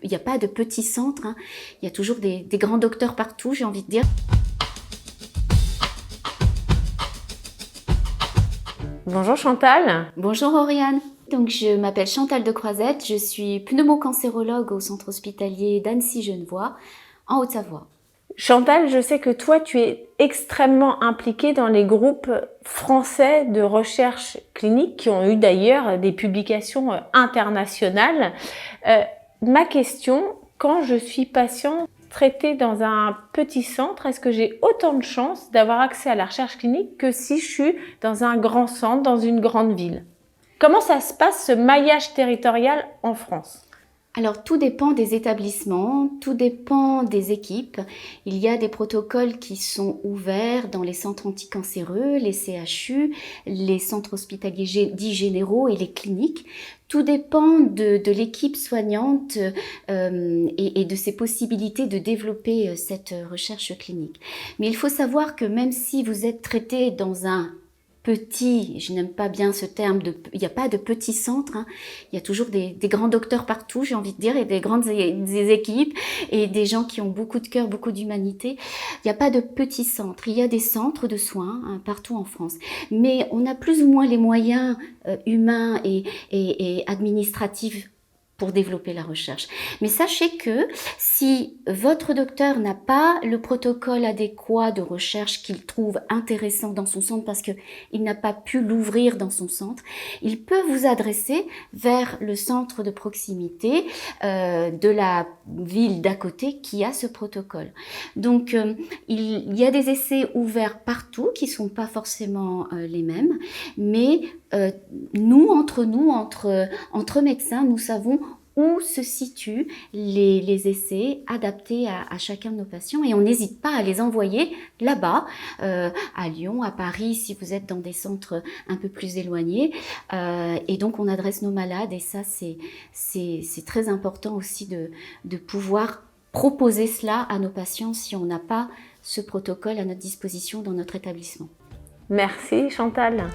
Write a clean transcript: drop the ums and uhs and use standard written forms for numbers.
Il n'y a pas de petits centres, hein. Il y a toujours des grands docteurs partout, j'ai envie de dire. Bonjour Chantal. Bonjour Oriane. Donc je m'appelle Chantal de Croisette, je suis pneumocancérologue au centre hospitalier d'Annecy-Genevois, en Haute-Savoie. Chantal, je sais que toi, tu es extrêmement impliquée dans les groupes français de recherche clinique qui ont eu d'ailleurs des publications internationales. Ma question, quand je suis patient traité dans un petit centre, est-ce que j'ai autant de chances d'avoir accès à la recherche clinique que si je suis dans un grand centre, dans une grande ville? Comment ça se passe, ce maillage territorial en France ? Alors tout dépend des établissements, tout dépend des équipes. Il y a des protocoles qui sont ouverts dans les centres anticancéreux, les CHU, les centres hospitaliers dits généraux et les cliniques. Tout dépend de l'équipe soignante et de ses possibilités de développer cette recherche clinique. Mais il faut savoir que même si vous êtes traité dans un petit, je n'aime pas bien ce terme, il n'y a pas de petits centres, hein. Il y a toujours des grands docteurs partout, j'ai envie de dire, et des équipes, et des gens qui ont beaucoup de cœur, beaucoup d'humanité. Il n'y a pas de petits centres, il y a des centres de soins hein, partout en France. Mais on a plus ou moins les moyens humains et administratifs pour développer la recherche. Mais sachez que si votre docteur n'a pas le protocole adéquat de recherche qu'il trouve intéressant dans son centre parce qu'il n'a pas pu l'ouvrir dans son centre, il peut vous adresser vers le centre de proximité de la ville d'à côté qui a ce protocole. Donc il y a des essais ouverts partout qui ne sont pas forcément les mêmes, mais nous, entre médecins, nous savons où se situent les essais adaptés à chacun de nos patients et on n'hésite pas à les envoyer là-bas, à Lyon, à Paris, si vous êtes dans des centres un peu plus éloignés. Et donc on adresse nos malades et ça c'est très important aussi de pouvoir proposer cela à nos patients si on n'a pas ce protocole à notre disposition dans notre établissement. Merci Chantal.